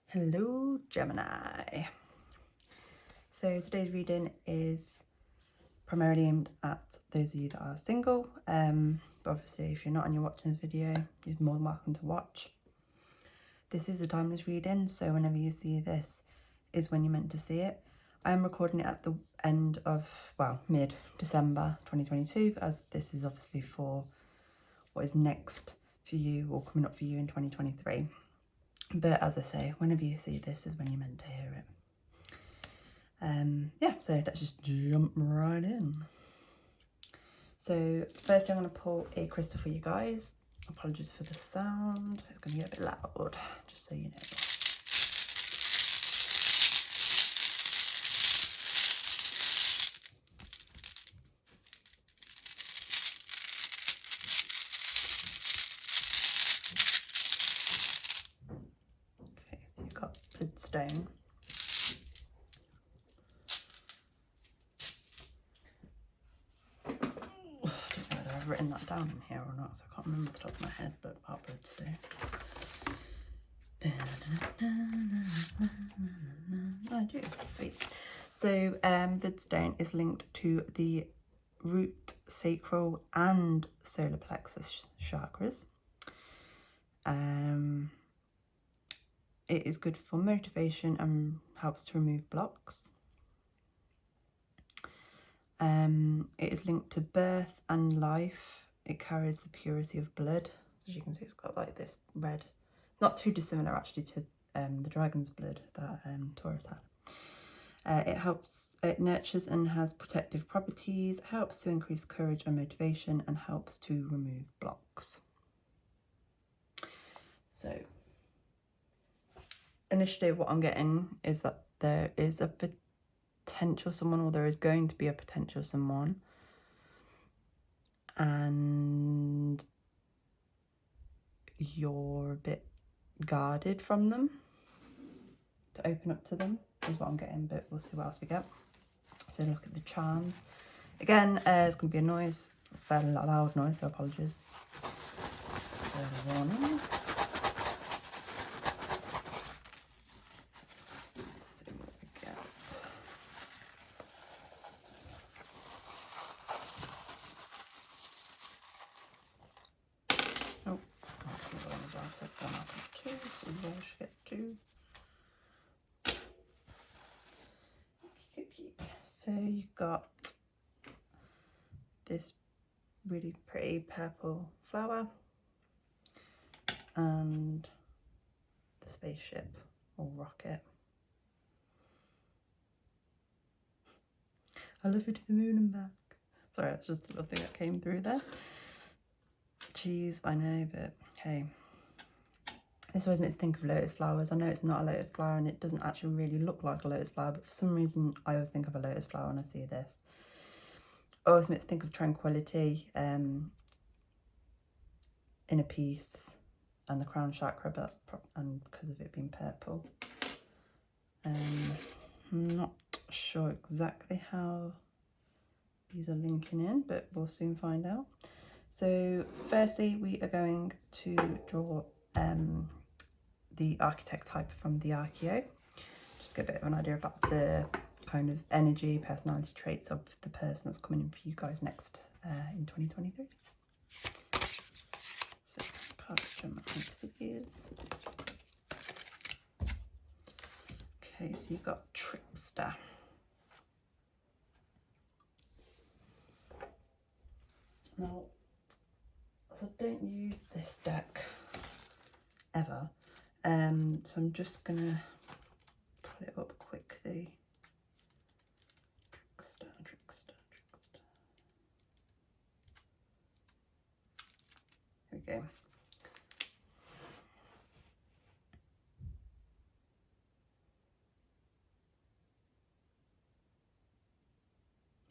Hello Gemini. So today's reading is primarily aimed at those of you that are single, but obviously if you're not and you're watching this video, you're more than welcome to watch. This is a timeless reading, so whenever you see this is when you're meant to see it. I am recording it at the end of, well, mid-December 2022, as this is obviously for what is next for you or coming up for you in 2023. But as I say, whenever you see this is when you're meant to hear it. Yeah, so let's just jump right in. So first I'm going to pull a crystal for you guys. Apologies for the sound, it's going to get a bit loud, just so you know. Okay, so you've got bloodstone. I've written that down in here or not, so I can't remember off the top of my head, but about bloodstone. I do, sweet. So bloodstone is linked to the root, sacral and solar plexus chakras. It is good for motivation and helps to remove blocks. It is linked to birth and life. It carries the purity of blood. As you can see, it's got like this red, not too dissimilar actually to the dragon's blood that Taurus had. It nurtures and has protective properties, helps to increase courage and motivation, and helps to remove blocks. So initially what I'm getting is that there is a potential someone, or there is going to be a potential someone, and you're a bit guarded from them to open up to them is what I'm getting, but we'll see what else we get. So look at the charms again. It's going to be a noise, fairly loud noise, so apologies. Warning. So you've got this really pretty purple flower and the spaceship or rocket. I love you to the moon and back. Sorry, that's just a little thing that came through there. Jeez, I know, but hey. This always makes me think of lotus flowers. I know it's not a lotus flower and it doesn't actually really look like a lotus flower, but for some reason I always think of a lotus flower when I see this. It always makes me think of tranquility, inner peace, and the crown chakra, but that's and because of it being purple. I'm not sure exactly how these are linking in, but we'll soon find out. So firstly, we are going to draw the architect type from the Archeo, just to get a bit of an idea about the kind of energy, personality traits of the person that's coming in for you guys next in 2023. So cards jump into these. Okay, so you've got Trickster. Now, I don't use this deck ever, so I'm just gonna pull it up quickly. Trickster. Here we go.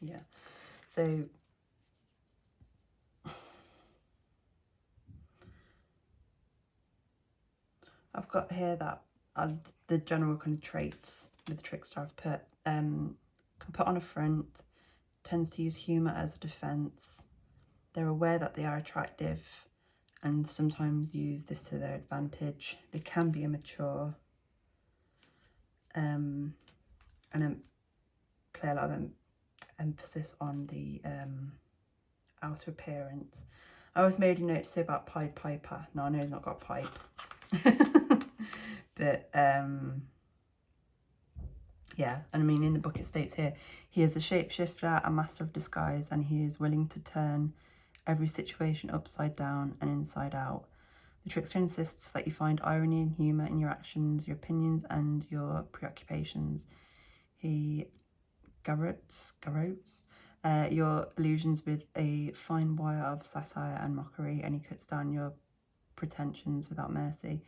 Yeah, so I've got here that the general kind of traits with the Trickster I've put. Can put on a front, tends to use humour as a defence. They're aware that they are attractive and sometimes use this to their advantage. They can be immature. and then play a lot of emphasis on the outer appearance. I always made a note to say about Pied Piper. No, I know he's not got a pipe. But yeah, and I mean, in the book it states here, he is a shapeshifter, a master of disguise, and he is willing to turn every situation upside down and inside out. The trickster insists that you find irony and humour in your actions, your opinions, and your preoccupations. He garrotes your illusions with a fine wire of satire and mockery, and he cuts down your pretensions without mercy.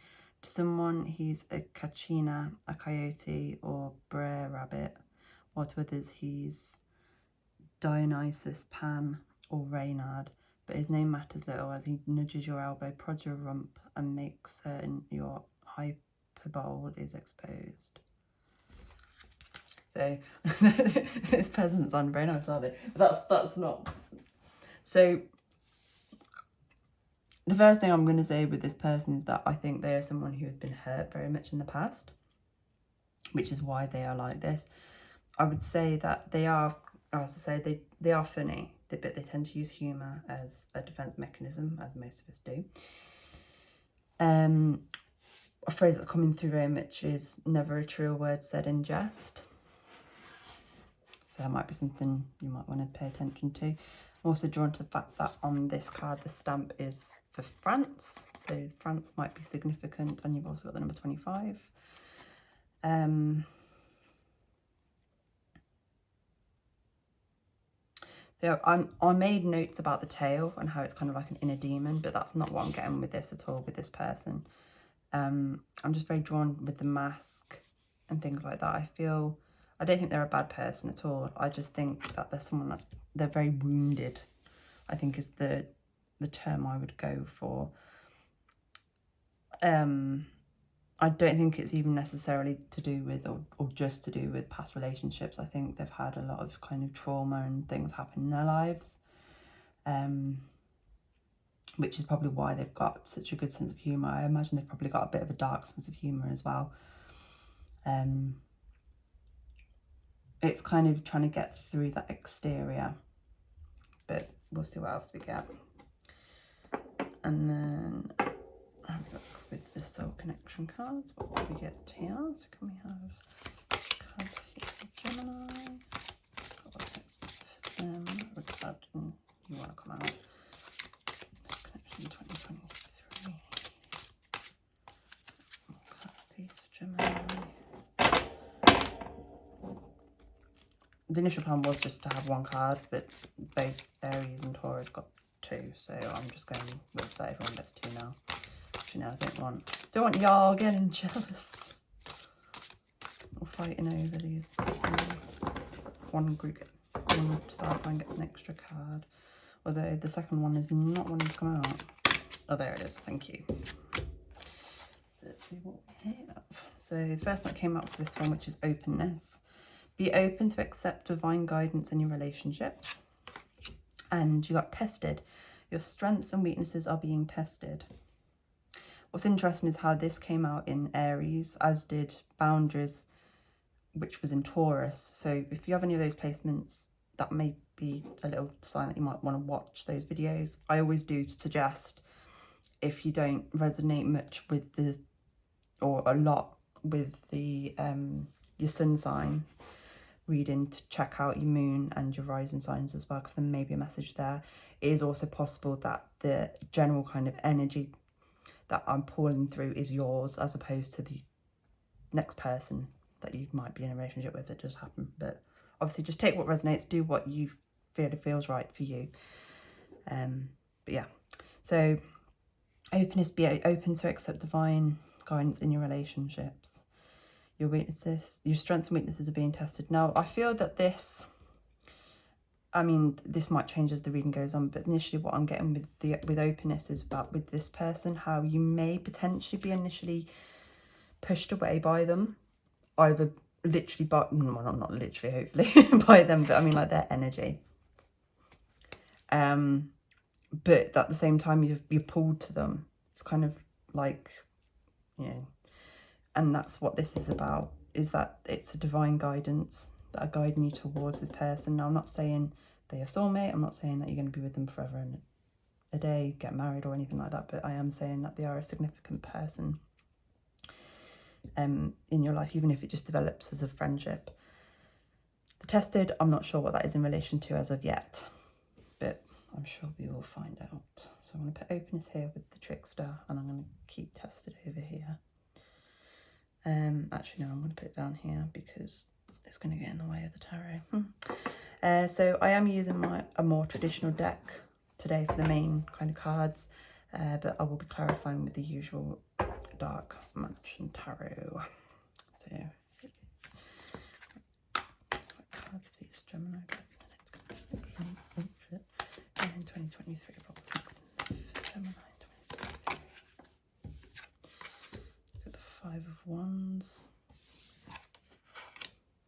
To someone, he's a kachina, a coyote, or brer rabbit, while to others, he's Dionysus, Pan, or Reynard. But his name matters little, as he nudges your elbow, prods your rump, and makes certain your hyperbole is exposed. So this peasants aren't very nice, are they? But that's not. So the first thing I'm going to say with this person is that I think they are someone who has been hurt very much in the past, which is why they are like this. I would say that they are, as I say, they are funny, but they tend to use humour as a defence mechanism, as most of us do. A phrase that's coming through very much is never a true word said in jest. So that might be something you might want to pay attention to. I'm also drawn to the fact that on this card, the stamp is for France. So France might be significant, and you've also got the number 25. So I made notes about the tail and how it's kind of like an inner demon, but that's not what I'm getting with this at all, with this person. I'm just very drawn with the mask and things like that. I don't think they're a bad person at all. I just think that they're someone they're very wounded, I think is the term I would go for. I don't think it's even necessarily to do with or just to do with past relationships. I think they've had a lot of kind of trauma and things happen in their lives, which is probably why they've got such a good sense of humour. I imagine they've probably got a bit of a dark sense of humour as well. It's kind of trying to get through that exterior, but we'll see what else we get. And then have a look with the soul connection cards. What do we get here? So can we have cards here for Gemini? What's next for them? Which card do you want to come out? Connection 2023. More card piece for Gemini. The initial plan was just to have one card, but both Aries and Taurus got two, so I'm just going with that. Everyone gets two now. Actually, no, I don't want y'all getting jealous or fighting over these things. One star sign gets an extra card, although the second one is not wanting to come out. Oh, there it is. Thank you. So let's see what we have. So the first one that came up for this one, which is openness. Be open to accept divine guidance in your relationships. And you got tested. Your strengths and weaknesses are being tested. What's interesting is how this came out in Aries, as did boundaries, which was in Taurus. So if you have any of those placements, that may be a little sign that you might want to watch those videos. I always do suggest, if you don't resonate much with or a lot with the your sun sign reading, to check out your moon and your rising signs as well, because there may be a message there. It is also possible that the general kind of energy that I'm pulling through is yours, as opposed to the next person that you might be in a relationship with that just happened. But obviously just take what resonates, do what you feel it feels right for you. But yeah, so openness, be open to accept divine guidance in your relationships. Your weaknesses, your strengths and weaknesses are being tested. Now, I feel that this might change as the reading goes on, but initially what I'm getting with openness is about with this person, how you may potentially be initially pushed away by them, either literally by, well, not literally, hopefully, by them, but I mean like their energy. But at the same time, you're pulled to them. It's kind of like, you know, and that's what this is about. is that it's a divine guidance that are guiding you towards this person. Now, I'm not saying they're your soulmate. I'm not saying that you're going to be with them forever and a day, get married or anything like that. But I am saying that they are a significant person in your life, even if it just develops as a friendship. The tested, I'm not sure what that is in relation to as of yet, but I'm sure we will find out. So I'm going to put openness here with the trickster, and I'm going to keep tested over here. Actually, no, I'm going to put it down here because it's going to get in the way of the tarot. So I am using a more traditional deck today for the main kind of cards, but I will be clarifying with the usual dark mansion tarot. So what cards please, Gemini? Oh shit. In 2023, about 6th of Gemini 2023. So the 5 of Wands,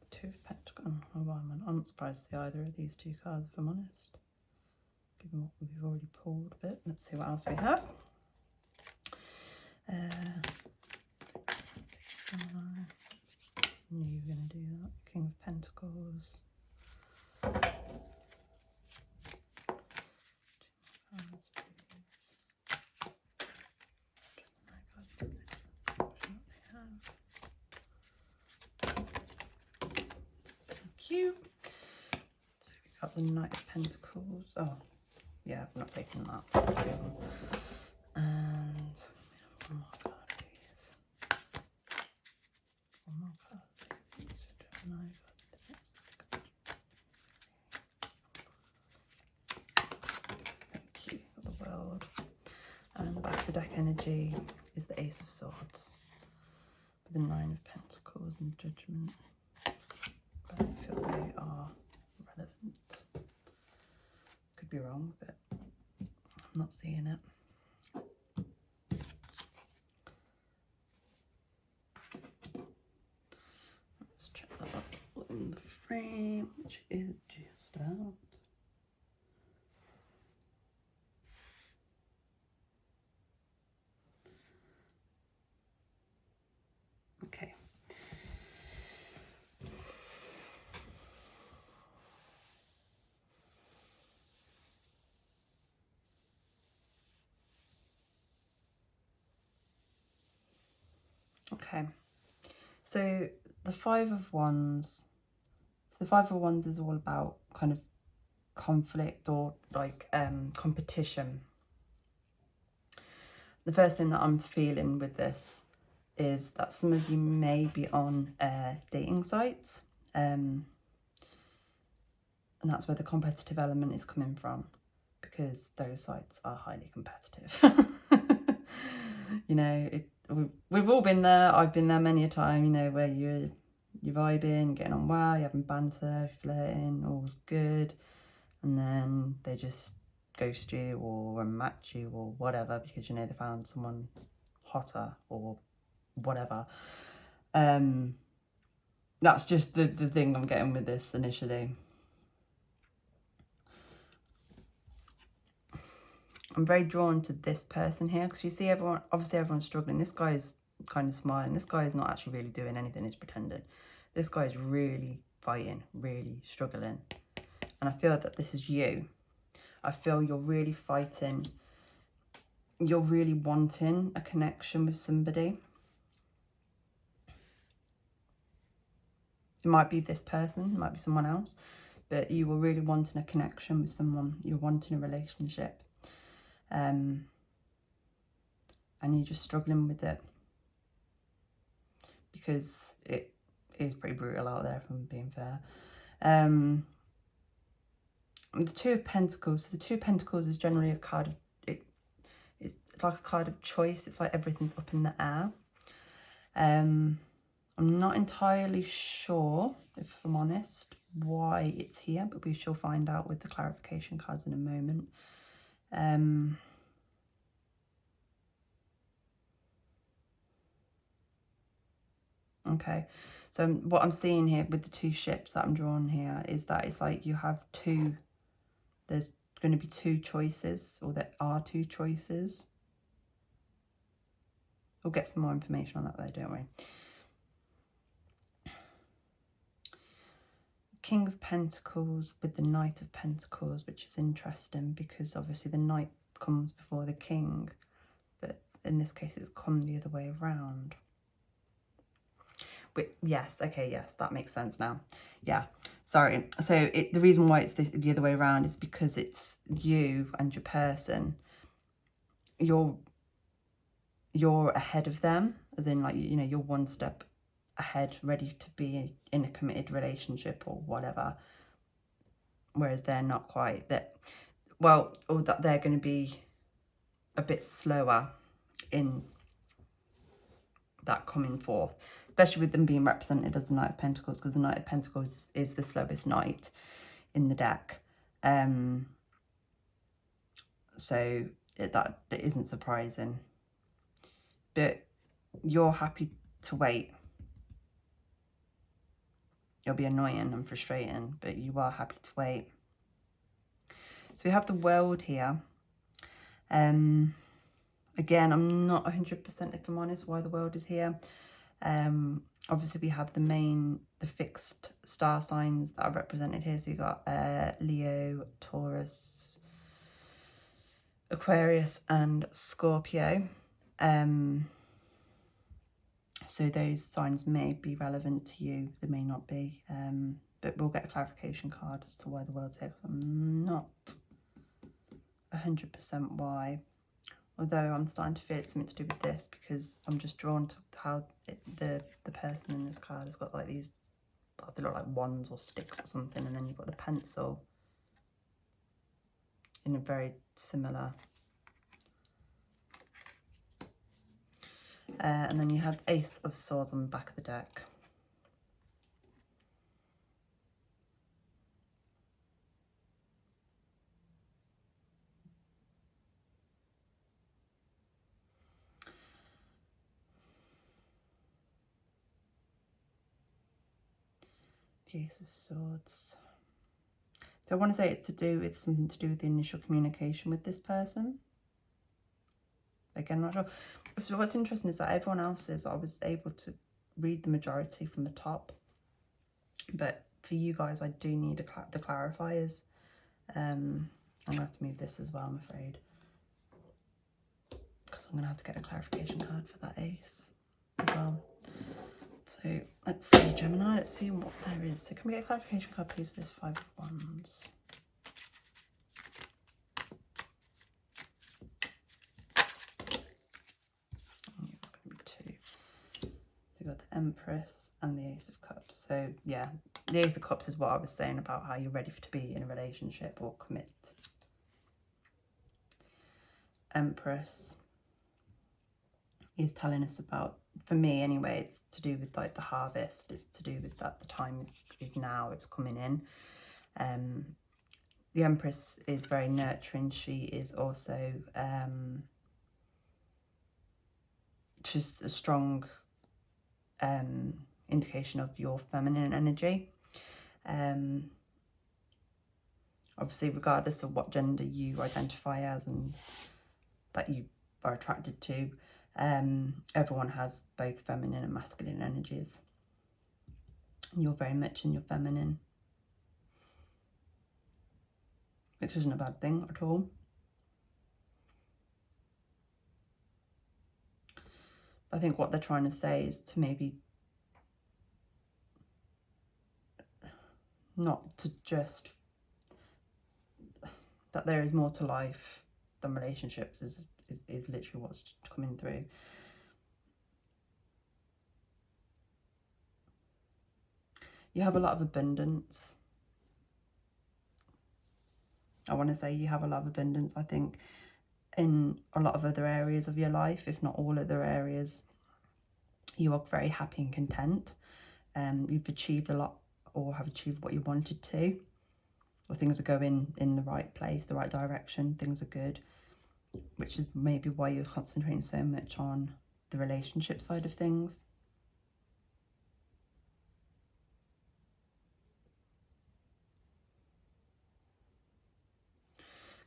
2 of Pentacles. Oh, well, I'm not surprised to see either of these two cards, if I'm honest, given what we've already pulled a bit. Let's see what else we have. Knew you were going to do that. King of Pentacles. Thank you. So we got the Knight of Pentacles. Oh, yeah, I'm not taking that. And one more card, please. One more card, please. Thank you for the World. And the back of the deck energy is the Ace of Swords. With the 9 of Pentacles and Judgment. But I feel they are relevant. Could be wrong, but I'm not seeing it. Let's check that that's all in the frame, which is just out. Okay. Okay, so the 5 of Wands, is all about kind of conflict or like competition. The first thing that I'm feeling with this is that some of you may be on dating sites, and that's where the competitive element is coming from, because those sites are highly competitive. You know, we've all been there. I've been there many a time, you know, where you're vibing, getting on well, you're having banter, flirting, all's good, and then they just ghost you or match you or whatever because, you know, they found someone hotter or whatever. That's just the thing I'm getting with this initially. I'm very drawn to this person here because you see everyone's struggling. This guy's kind of smiling. This guy is not actually really doing anything, he's pretending. This guy is really fighting, really struggling. And I feel that this is you. I feel you're really fighting. You're really wanting a connection with somebody. It might be this person, it might be someone else, but you were really wanting a connection with someone. You're wanting a relationship. And you're just struggling with it because it is pretty brutal out there, if I'm being fair. The 2 of Pentacles. So the 2 of Pentacles is generally a card of it's like a card of choice. It's like everything's up in the air. I'm not entirely sure, if I'm honest, why it's here, but we shall find out with the clarification cards in a moment. Okay, so what I'm seeing here with the 2 ships that I'm drawing here is that it's like you have there's going to be 2 choices, or there are 2 choices. We'll get some more information on that though, don't we? King of Pentacles with the Knight of Pentacles, which is interesting because obviously the Knight comes before the King, but in this case it's come the other way around. But yes, okay, yes, that makes sense now. Yeah, sorry. So the reason why it's the other way around is because it's you and your person. You're ahead of them, as in, like, you know, you're one step ahead, ready to be in a committed relationship or whatever, whereas they're not quite. That, well, or that they're going to be a bit slower in that coming forth, especially with them being represented as the Knight of Pentacles, because the Knight of Pentacles is the slowest knight in the deck. So that isn't surprising, but you're happy to wait. It'll be annoying and frustrating, but you are happy to wait. So we have the World here. Again, I'm not 100%, if I'm honest, why the World is here. Obviously we have the fixed star signs that are represented here. So you've got Leo, Taurus, Aquarius and Scorpio. So those signs may be relevant to you, they may not be, but we'll get a clarification card as to why the World's here, because I'm not 100% why. Although I'm starting to feel it's something to do with this, because I'm just drawn to how the person in this card has got like these, they look like wands or sticks or something, and then you've got the pencil in a very similar. And then you have Ace of Swords on the back of the deck. The Ace of Swords. So I want to say it's something to do with the initial communication with this person. Again, I'm not sure. So what's interesting is that everyone else's, I was able to read the majority from the top. But for you guys, I do need the clarifiers. I'm going to have to move this as well, I'm afraid. Because I'm going to have to get a clarification card for that ace as well. So let's see, Gemini, let's see what there is. So can we get a clarification card, please, for this Five of Wands? So we've got the Empress and the Ace of Cups. So yeah, the Ace of Cups is what I was saying about how you're ready to be in a relationship or commit. Empress is telling us about, for me anyway, it's to do with like the harvest. It's to do with that the time is now, it's coming in. The Empress is very nurturing. She is also just a strong indication of your feminine energy. Obviously, regardless of what gender you identify as and that you are attracted to, everyone has both feminine and masculine energies. And you're very much in your feminine, which isn't a bad thing at all. I think what they're trying to say is to maybe not to just, that there is more to life than relationships is literally what's coming through. You have a lot of abundance. I want to say you have a lot of abundance, I think, in a lot of other areas of your life, if not all other areas. You are very happy and content. You've achieved a lot, or have achieved what you wanted to, or things are going in the right place, the right direction, things are good, which is maybe why you're concentrating so much on the relationship side of things.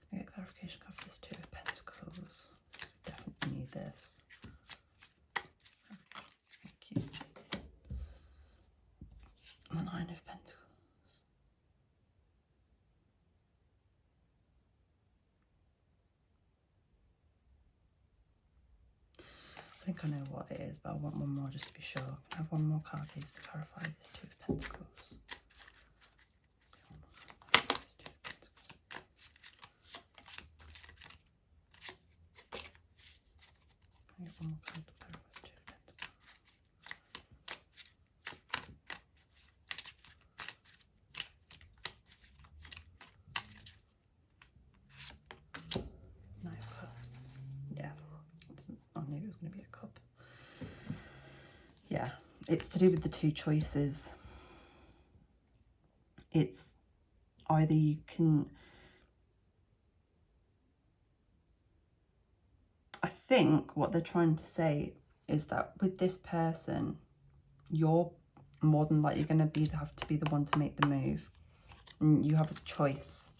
Can I get clarification for this Two of Pentacles? Definitely need this. Thank you. The Nine of Pentacles. I think I know what it is, but I want one more just to be sure. Can I have one more card, please, to clarify this Two of Pentacles? I get one more card to clarify Two of Pentacles. Knight of Cups. Yeah, I knew it was going to be a cup. Yeah, it's to do with the two choices. It's either you can... I think what they're trying to say is that with this person, you're more than likely going to have to be the one to make the move. And you have a choice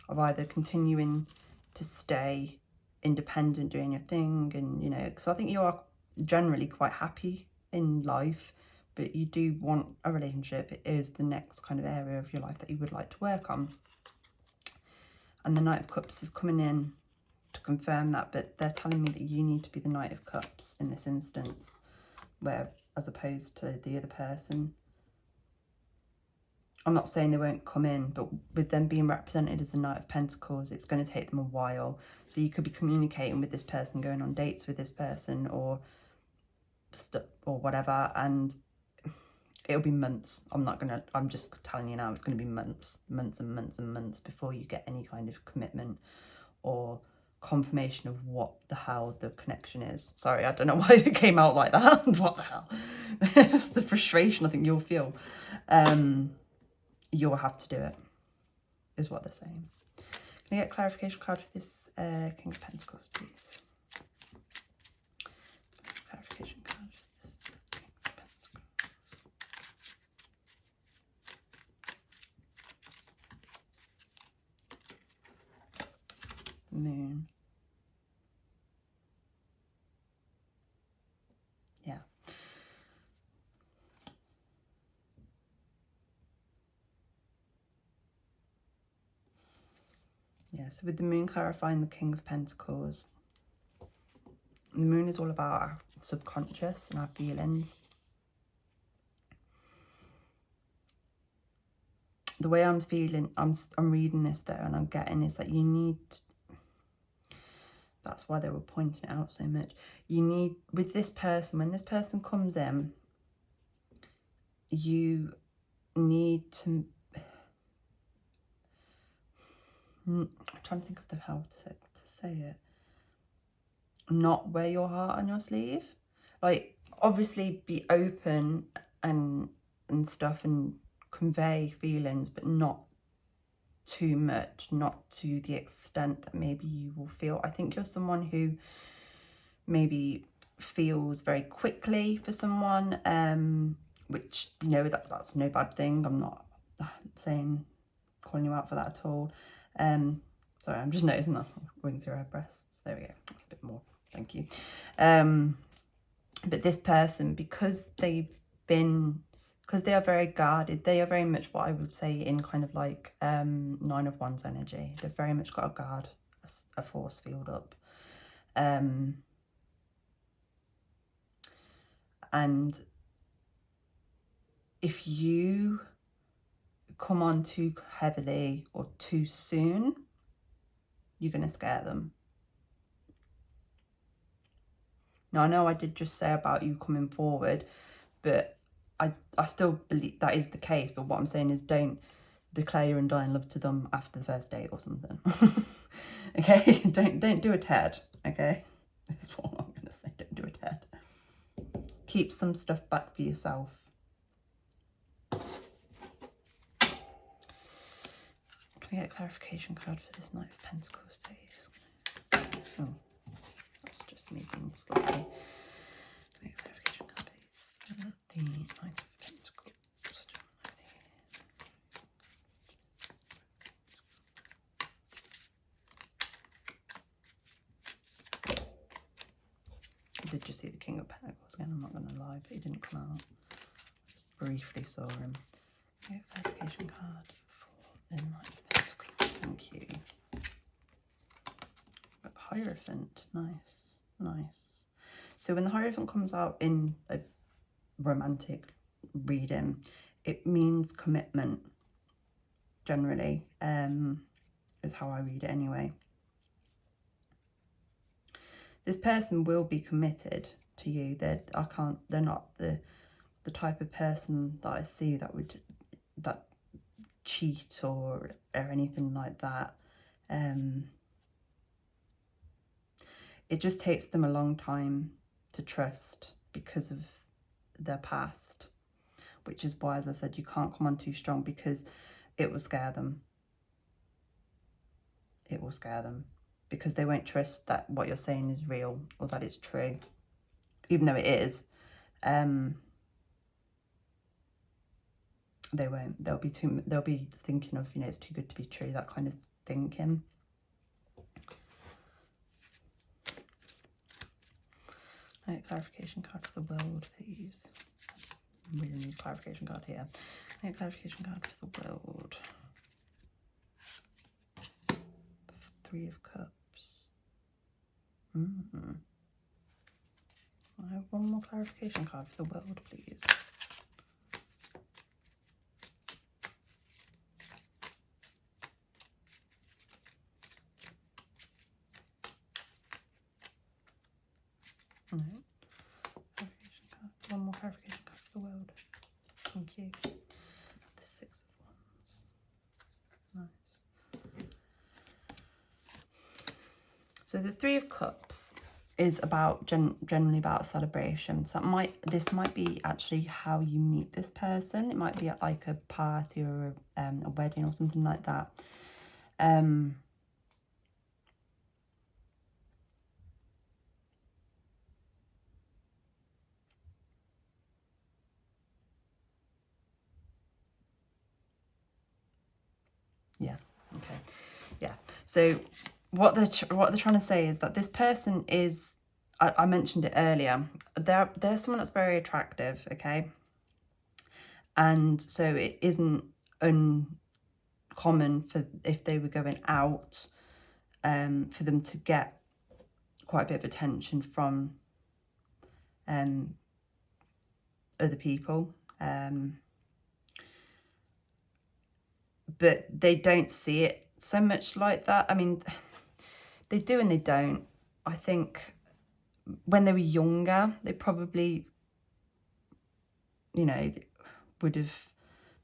of either continuing to stay independent, doing your thing, and, you know, because I think you are generally quite happy in life, but you do want a relationship. It is the next kind of area of your life that you would like to work on. And the Knight of Cups is coming in to confirm that, but they're telling me that you need to be the Knight of Cups in this instance, where as opposed to the other person. I'm not saying they won't come in, but with them being represented as the Knight of Pentacles, it's going to take them a while. So you could be communicating with this person, going on dates with this person, or whatever, and it'll be months. I'm just telling you now, it's going to be months and months before you get any kind of commitment or confirmation of what the hell the connection is. Sorry, I don't know why it came out like that. What the hell? It's the frustration I think you'll feel. You'll have to do it, is what they're saying. Can I get a clarification card for this King of Pentacles, please? Clarification card for this King of Pentacles. Moon. Yeah. Yeah, so with the Moon clarifying the King of Pentacles, the Moon is all about our subconscious and our feelings. The way I'm feeling, I'm reading this though, and I'm getting is that you need, that's why they were pointing it out so much. You need, with this person, when this person comes in, you need to, I'm trying to think of how to say it. Not wear your heart on your sleeve. Like, obviously be open and stuff and convey feelings, but not too much, not to the extent that maybe you will feel. I think you're someone who maybe feels very quickly for someone, which, you know, that's no bad thing. I'm not saying, calling you out for that at all. Sorry, I'm just noticing that going through her breasts. There we go. That's a bit more. Thank you. But this person, because they are very guarded, they are very much what I would say in kind of like Nine of Wands energy. They've very much got a guard, a force field up. And if you come on too heavily or too soon, you're going to scare them. Now, I know I did just say about you coming forward, but I still believe that is the case. But what I'm saying is, don't declare your undying love to them after the first date or something. Okay? Don't do a TED, okay? That's what I'm going to say. Don't do a TED. Keep some stuff back for yourself. Can I get a clarification card for this Knight of Pentacles, please? Oh, that's just me being slightly... Can I get a clarification card, please? The Knight of Pentacles. I did just see the King of Pentacles again, I'm not going to lie, but he didn't come out. I just briefly saw him. Can I get a clarification card for the Knight of Pentacles? Thank you. Hierophant, nice. So when the Hierophant comes out in a romantic reading, it means commitment, generally, is how I read it anyway. This person will be committed to you. They're not the type of person that I see that cheat or anything like that. It just takes them a long time to trust because of their past, which is why, as I said, you can't come on too strong, because it will scare them. It will scare them because they won't trust that what you're saying is real or that it's true, even though it is. They won't. They'll be thinking of, you know, it's too good to be true, that kind of thinking. Right, clarification card for the world, please. I really need a clarification card here. Right, clarification card for the world. Three of Cups. I have one more clarification card for the world, please. No. Clarification card. One more clarification card for the world. Thank you. The Six of Wands. Nice. So the Three of Cups is about generally about celebration. So this might be actually how you meet this person. It might be at like a party or a wedding or something like that. Yeah. Okay. Yeah. So what they're trying to say is that this person is, I mentioned it earlier, they're someone that's very attractive, okay? And so it isn't uncommon for, if they were going out, for them to get quite a bit of attention from other people. But they don't see it so much like that. I mean, they do and they don't. I think when they were younger, they probably, you know, would have,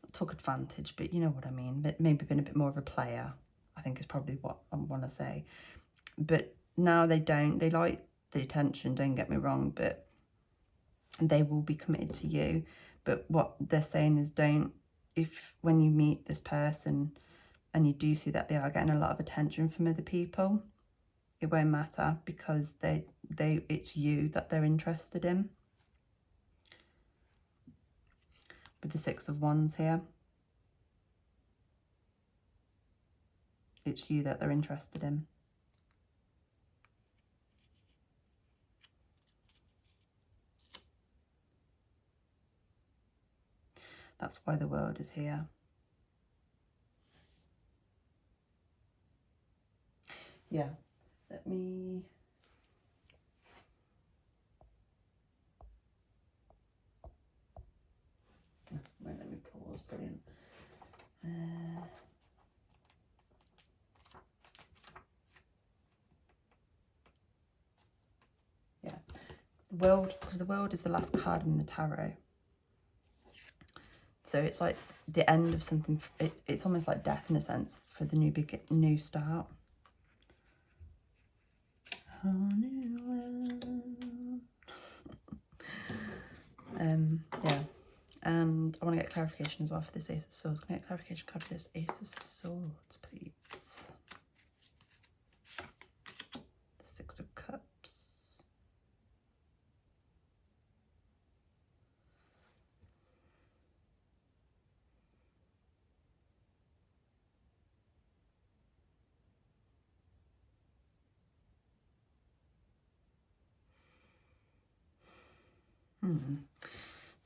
not took advantage, but you know what I mean, but maybe been a bit more of a player, I think is probably what I want to say. But now they don't. They like the attention, don't get me wrong, but they will be committed to you. But what they're saying is, when you meet this person and you do see that they are getting a lot of attention from other people, it won't matter, because it's you that they're interested in. With the Six of Wands here, it's you that they're interested in. That's why the World is here. Yeah, let me... Wait, let me pause. Brilliant. Yeah, the World, because the World is the last card in the tarot. So it's like the end of something. It's almost like death in a sense for the new start. Yeah, and I want to get clarification as well for this Ace of Swords. Can I get clarification card for this Ace of Swords, please? The Six of Cups.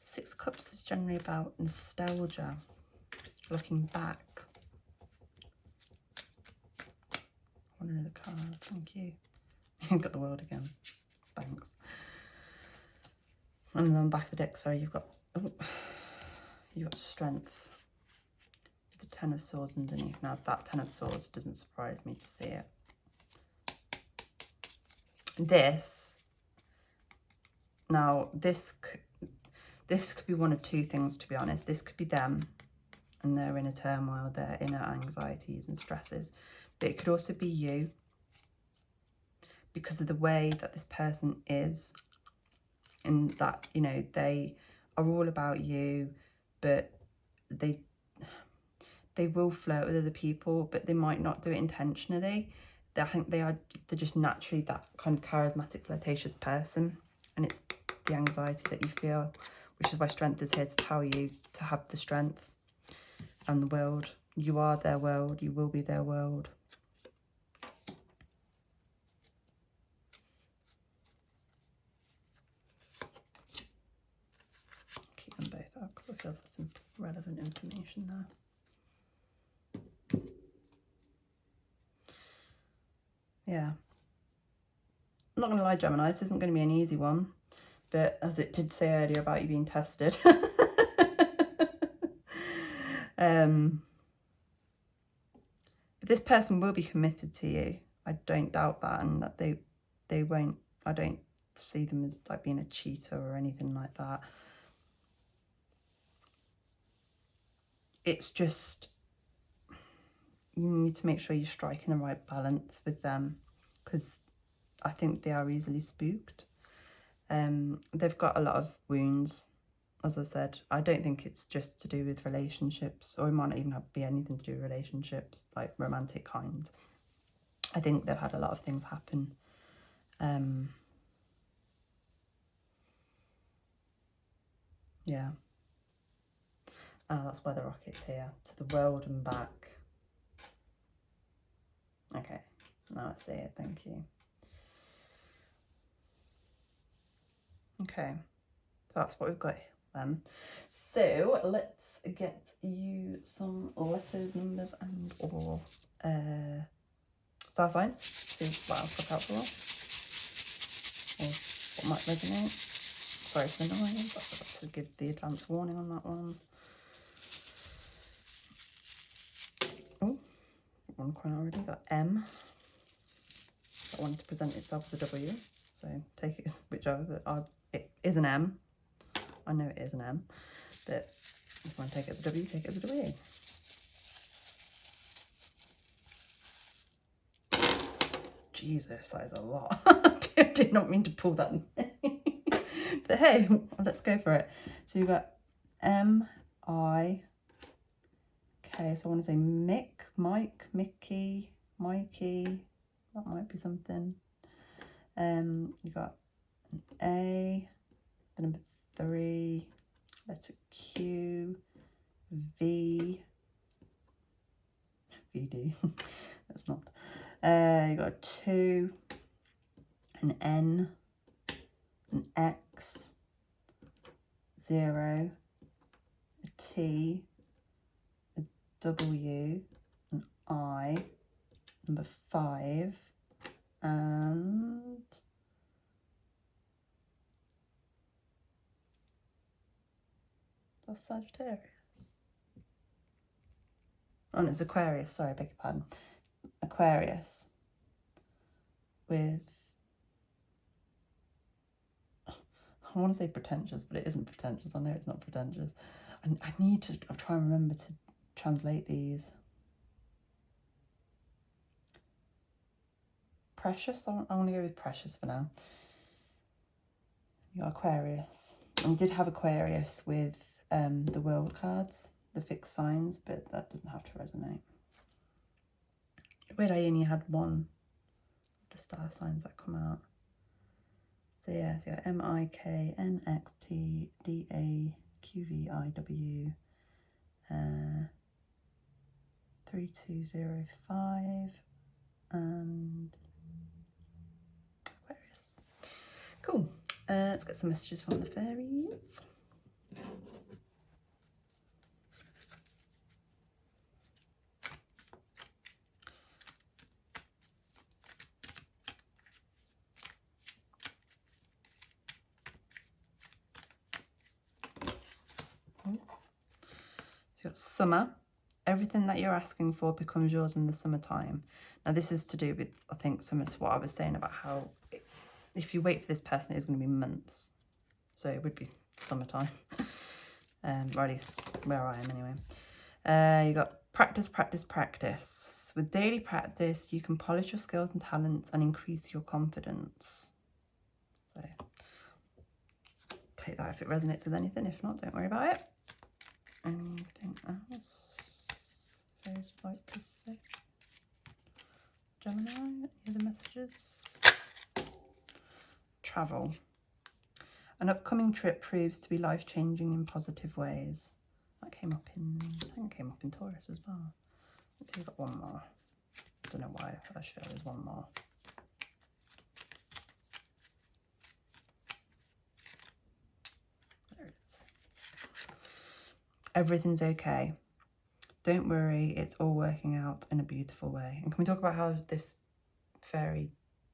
Six of Cups is generally about nostalgia, looking back. One another card, thank you. Got the World again, thanks. And then on the back of the deck, sorry, you've got strength. The Ten of Swords underneath. Now that Ten of Swords doesn't surprise me to see it. This could be one of two things, to be honest. This could be them and their inner turmoil, their inner anxieties and stresses. But it could also be you, because of the way that this person is, in that, you know, they are all about you, but they will flirt with other people, but they might not do it intentionally. I think they're just naturally that kind of charismatic, flirtatious person, and it's the anxiety that you feel, which is why strength is here to tell you to have the strength and the world. You are their world. You will be their world. Keep them both out because I feel there's some relevant information there. Yeah. I'm not going to lie, Gemini, this isn't going to be an easy one, but as it did say earlier about you being tested. But this person will be committed to you. I don't doubt that, and that they won't, I don't see them as like being a cheater or anything like that. It's just, you need to make sure you're striking the right balance with them, because I think they are easily spooked. They've got a lot of wounds, as I said. I don't think it's just to do with relationships, or it might not even be anything to do with relationships, like romantic kind. I think they've had a lot of things happen. Yeah. That's why the rocket's here, to the world and back. Okay, now I see it, thank you. Okay, so that's what we've got then. So let's get you some letters, numbers, and or star signs. See what else look out for, or what might resonate. Sorry for the noise, I forgot to give the advance warning on that one. Oh, one coin already, got M. That wanted to present itself as a W, so take it as whichever. It is an M. I know it is an M, but if you want to take it as a W, take it as a W. Jesus, that is a lot. I did not mean to pull that. But hey, let's go for it. So you've got M-I. Okay, so I want to say Mick, Mike, Mickey, Mikey. That might be something. You got an A, the number 3, letter Q, V, VD. That's not. You got a 2, an N, an X, 0, a T, a W, an I, number 5, and that's Sagittarius. Oh, no, it's Aquarius. Sorry, I beg your pardon. Aquarius with, I want to say pretentious, but it isn't pretentious. I know it's not pretentious. I need to try and remember to translate these. Precious. I want to go with precious for now. You got Aquarius. And we did have Aquarius with the world cards, the fixed signs, but that doesn't have to resonate. Weird, I only had one of the star signs that come out. So yeah, so you got MIKNXTDAQVIW 3205 and Aquarius. Cool. Let's get some messages from the fairies. got summer. Everything that you're asking for becomes yours in the summertime. Now this is to do with, I think, similar to what I was saying about how if you wait for this person, it's going to be months. So it would be summertime. Or at least where I am anyway. You got practice, practice, practice. With daily practice, you can polish your skills and talents and increase your confidence. So take that if it resonates with anything. If not, don't worry about it. Anything else you'd like to say? Gemini, any other messages? Travel. An upcoming trip proves to be life-changing in positive ways. That came up in, I think it came up in Taurus as well. Let's see, we've got one more. I don't know why, I just feel there's one more. There it is. Everything's okay. Don't worry, it's all working out in a beautiful way. And can we talk about how this fairy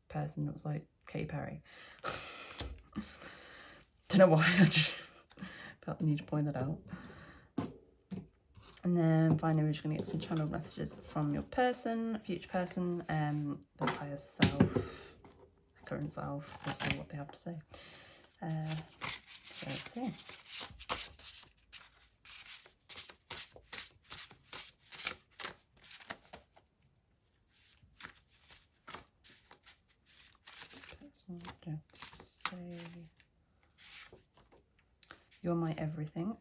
person looks like Katy Perry? Don't know why, I just felt the need to point that out. And then finally, we're just going to get some channeled messages from your person, future person, the higher self, current self. We'll see what they have to say. Let's see. You're my everything.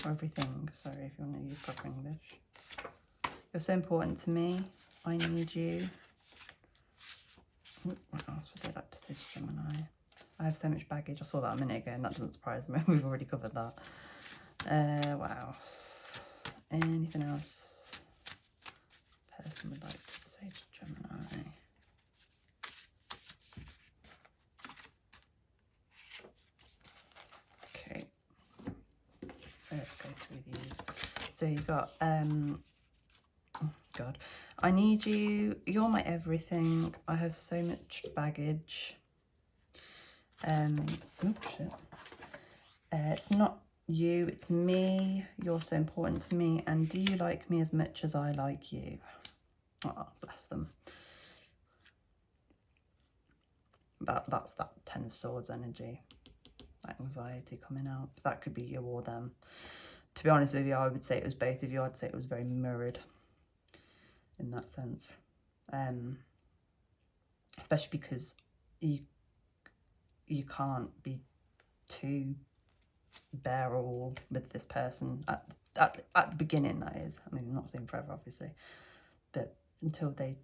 Or everything, sorry if you want to use proper English. You're so important to me. I need you. What else would they like to say to Gemini? I have so much baggage. I saw that a minute ago and that doesn't surprise me. We've already covered that. What else? Anything else person would like to say to Gemini? Okay. So let's go through these. So you've got, oh God, I need you, you're my everything, I have so much baggage. Oh shit. It's not you, it's me, you're so important to me, and do you like me as much as I like you? Oh, bless them. That's that 10 of Swords energy. Anxiety coming out. That could be you or them. To be honest with you, I would say it was both of you. I'd say it was very mirrored in that sense. Especially because you can't be too bare all with this person at the beginning, that is. I mean, I'm not saying forever, obviously, but until they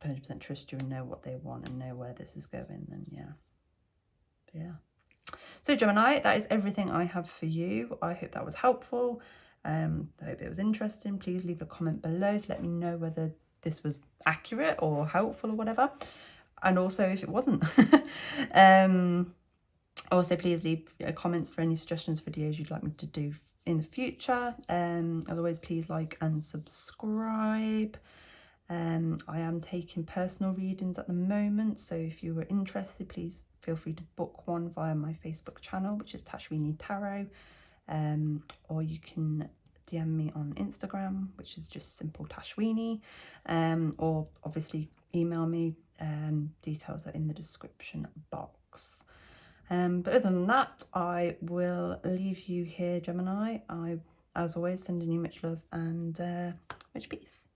100% trust you and know what they want and know where this is going, then yeah. So Gemini, that is everything I have for you. I hope that was helpful. I hope it was interesting. Please leave a comment below to let me know whether this was accurate or helpful or whatever. And also if it wasn't. Also, please leave comments for any suggestions, videos you'd like me to do in the future. Otherwise, please like and subscribe. I am taking personal readings at the moment, so if you were interested, please feel free to book one via my Facebook channel, which is Tashwini Tarot, or you can DM me on Instagram, which is just simple Tashwini, or obviously email me. Details are in the description box. But other than that, I will leave you here, Gemini. I, as always, sending you much love and much peace.